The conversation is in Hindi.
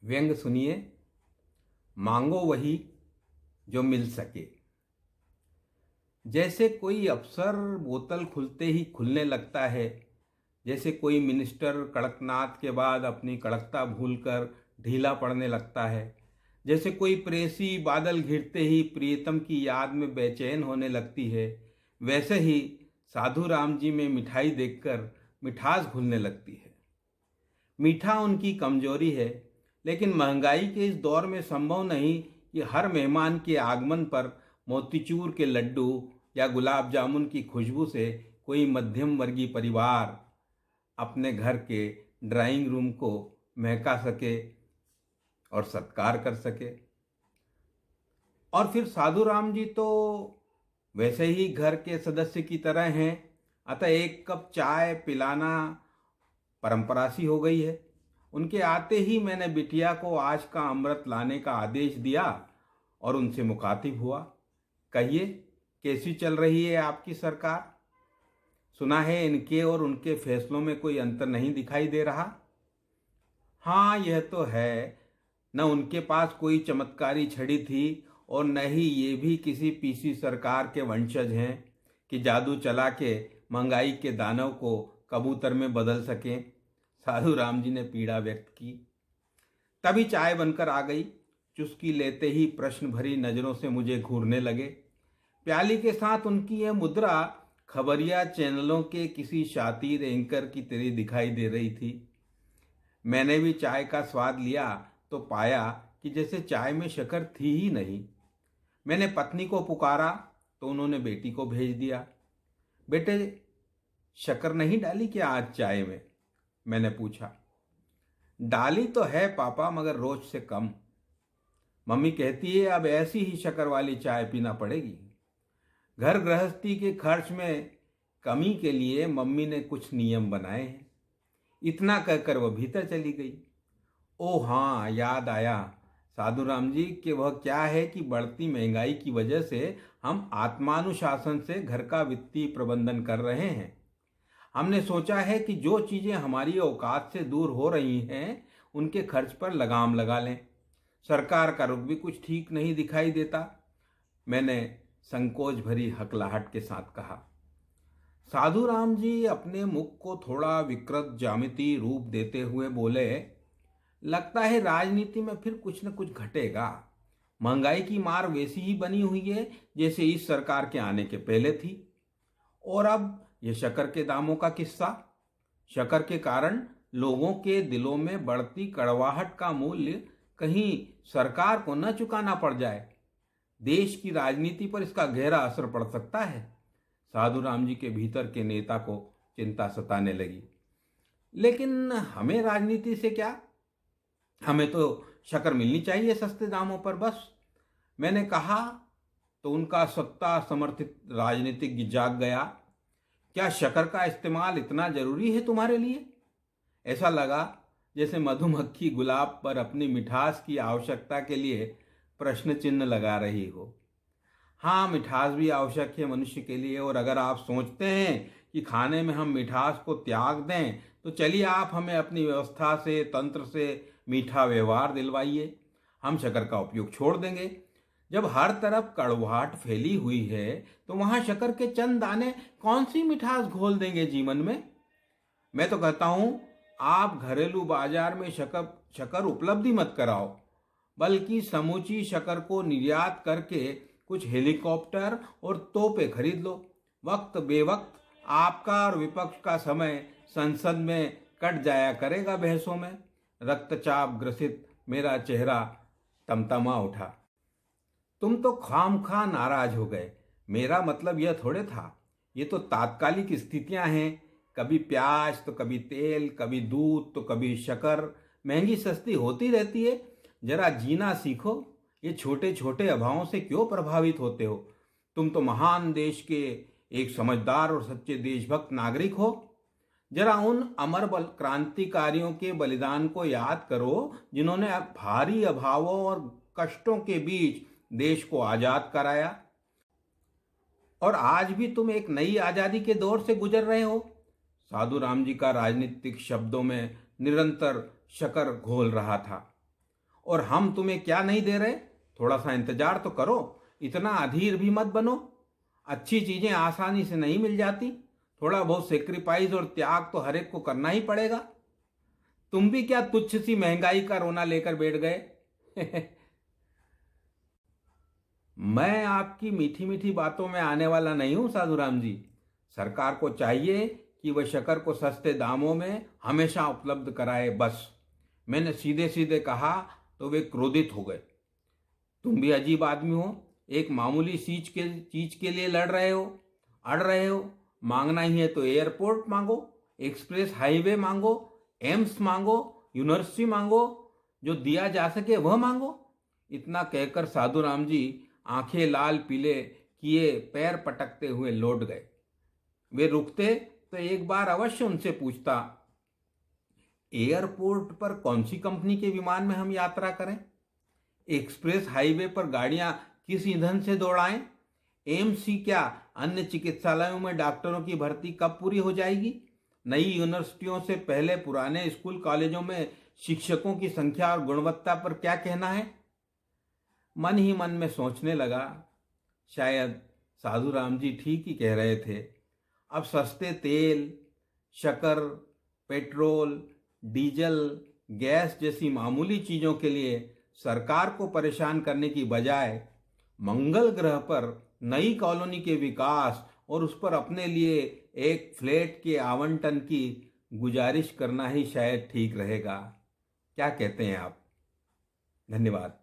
व्यंग सुनिए। मांगो वही जो मिल सके। जैसे कोई अफसर बोतल खुलते ही खुलने लगता है, जैसे कोई मिनिस्टर कड़कनाथ के बाद अपनी कड़कता भूलकर ढीला पड़ने लगता है, जैसे कोई प्रेसी बादल घिरते ही प्रियतम की याद में बेचैन होने लगती है, वैसे ही साधु राम जी में मिठाई देखकर मिठास घुलने लगती है। मीठा उनकी कमजोरी है, लेकिन महंगाई के इस दौर में संभव नहीं कि हर मेहमान के आगमन पर मोतीचूर के लड्डू या गुलाब जामुन की खुशबू से कोई मध्यम वर्गीय परिवार अपने घर के ड्राइंग रूम को महका सके और सत्कार कर सके। और फिर साधु राम जी तो वैसे ही घर के सदस्य की तरह हैं, अतः एक कप चाय पिलाना परंपरा सी हो गई है। उनके आते ही मैंने बिटिया को आज का अमृत लाने का आदेश दिया और उनसे मुखातिब हुआ। कहिए, कैसी चल रही है आपकी सरकार? सुना है इनके और उनके फैसलों में कोई अंतर नहीं दिखाई दे रहा। हाँ, यह तो है। न उनके पास कोई चमत्कारी छड़ी थी और न ही ये भी किसी पीसी सरकार के वंशज हैं कि जादू चला के महंगाई के दानव को कबूतर में बदल सकें। साधु राम जी ने पीड़ा व्यक्त की। तभी चाय बनकर आ गई। चुस्की लेते ही प्रश्न भरी नजरों से मुझे घूरने लगे। प्याली के साथ उनकी यह मुद्रा खबरिया चैनलों के किसी शातिर एंकर की तरह दिखाई दे रही थी। मैंने भी चाय का स्वाद लिया तो पाया कि जैसे चाय में शक्कर थी ही नहीं। मैंने पत्नी को पुकारा तो उन्होंने बेटी को भेज दिया। बेटे, शक्कर नहीं डाली क्या आज चाय में? मैंने पूछा। डाली तो है पापा, मगर रोज से कम। मम्मी कहती है अब ऐसी ही शक्कर वाली चाय पीना पड़ेगी। घर गृहस्थी के खर्च में कमी के लिए मम्मी ने कुछ नियम बनाए हैं। इतना कहकर वह भीतर चली गई। ओ हाँ, याद आया साधु राम जी कि वह क्या है कि बढ़ती महंगाई की वजह से हम आत्मानुशासन से घर का वित्तीय प्रबंधन कर रहे हैं। हमने सोचा है कि जो चीज़ें हमारी औकात से दूर हो रही हैं उनके खर्च पर लगाम लगा लें। सरकार का रुख भी कुछ ठीक नहीं दिखाई देता। मैंने संकोच भरी हकलाहट के साथ कहा। साधु राम जी अपने मुख को थोड़ा विकृत ज्यामिति रूप देते हुए बोले, लगता है राजनीति में फिर कुछ न कुछ घटेगा। महंगाई की मार वैसी ही बनी हुई है जैसे इस सरकार के आने के पहले थी। और अब ये शक्कर के दामों का किस्सा। शक्कर के कारण लोगों के दिलों में बढ़ती कड़वाहट का मूल्य कहीं सरकार को न चुकाना पड़ जाए। देश की राजनीति पर इसका गहरा असर पड़ सकता है। साधु राम जी के भीतर के नेता को चिंता सताने लगी। लेकिन हमें राजनीति से क्या? हमें तो शक्कर मिलनी चाहिए सस्ते दामों पर, बस। मैंने कहा तो उनका सत्ता समर्थित राजनीतिज्ञ जाग गया। क्या शक्कर का इस्तेमाल इतना जरूरी है तुम्हारे लिए? ऐसा लगा जैसे मधुमक्खी गुलाब पर अपनी मिठास की आवश्यकता के लिए प्रश्न चिन्ह लगा रही हो। हाँ, मिठास भी आवश्यक है मनुष्य के लिए। और अगर आप सोचते हैं कि खाने में हम मिठास को त्याग दें तो चलिए आप हमें अपनी व्यवस्था से, तंत्र से मीठा व्यवहार दिलवाइए। हम शक्कर का उपयोग छोड़ देंगे। जब हर तरफ कड़वाहट फैली हुई है तो वहां शक्कर के चंद दाने कौन सी मिठास घोल देंगे जीवन में? मैं तो कहता हूं आप घरेलू बाजार में शक्कर उपलब्ध ही मत कराओ, बल्कि समूची शक्कर को निर्यात करके कुछ हेलीकॉप्टर और तोपें खरीद लो। वक्त बेवक्त आपका और विपक्ष का समय संसद में कट जाया करेगा बहसों में। रक्तचाप ग्रसित मेरा चेहरा तमतमा उठा। तुम तो खामखा नाराज हो गए। मेरा मतलब यह थोड़े था। ये तो तात्कालिक स्थितियां हैं। कभी प्याज तो कभी तेल, कभी दूध तो कभी शक्कर महंगी सस्ती होती रहती है। जरा जीना सीखो। ये छोटे छोटे अभावों से क्यों प्रभावित होते हो? तुम तो महान देश के एक समझदार और सच्चे देशभक्त नागरिक हो। जरा उन अमर क्रांतिकारियों के बलिदान को याद करो जिन्होंने भारी अभावों और कष्टों के बीच देश को आजाद कराया। और आज भी तुम एक नई आजादी के दौर से गुजर रहे हो। साधु राम जी का राजनीतिक शब्दों में निरंतर शक्कर घोल रहा था। और हम तुम्हें क्या नहीं दे रहे? थोड़ा सा इंतजार तो करो, इतना अधीर भी मत बनो। अच्छी चीजें आसानी से नहीं मिल जाती, थोड़ा बहुत सेक्रीफाइस और त्याग तो हर एक को करना ही पड़ेगा। तुम भी क्या तुच्छ सी महंगाई का रोना लेकर बैठ गए? मैं आपकी मीठी मीठी बातों में आने वाला नहीं हूं साधुराम जी। सरकार को चाहिए कि वह शक्कर को सस्ते दामों में हमेशा उपलब्ध कराए, बस। मैंने सीधे सीधे कहा तो वे क्रोधित हो गए। तुम भी अजीब आदमी हो, एक मामूली चीज के लिए लड़ रहे हो, अड़ रहे हो। मांगना ही है तो एयरपोर्ट मांगो, एक्सप्रेस हाईवे मांगो, एम्स मांगो, यूनिवर्सिटी मांगो, जो दिया जा सके वह मांगो। इतना कहकर साधुराम जी आंखें लाल पीले किए पैर पटकते हुए लौट गए। वे रुकते तो एक बार अवश्य उनसे पूछता, एयरपोर्ट पर कौन सी कंपनी के विमान में हम यात्रा करें? एक्सप्रेस हाईवे पर गाड़ियां किस ईंधन से दौड़ाएं? एम्स ही क्या, अन्य चिकित्सालयों में डॉक्टरों की भर्ती कब पूरी हो जाएगी? नई यूनिवर्सिटियों से पहले पुराने स्कूल कॉलेजों में शिक्षकों की संख्या और गुणवत्ता पर क्या कहना है? मन ही मन में सोचने लगा, शायद साधुराम जी ठीक ही कह रहे थे। अब सस्ते तेल, शक्कर, पेट्रोल, डीजल, गैस जैसी मामूली चीजों के लिए सरकार को परेशान करने की बजाय मंगल ग्रह पर नई कॉलोनी के विकास और उस पर अपने लिए एक फ्लैट के आवंटन की गुजारिश करना ही शायद ठीक रहेगा। क्या कहते हैं आप? धन्यवाद।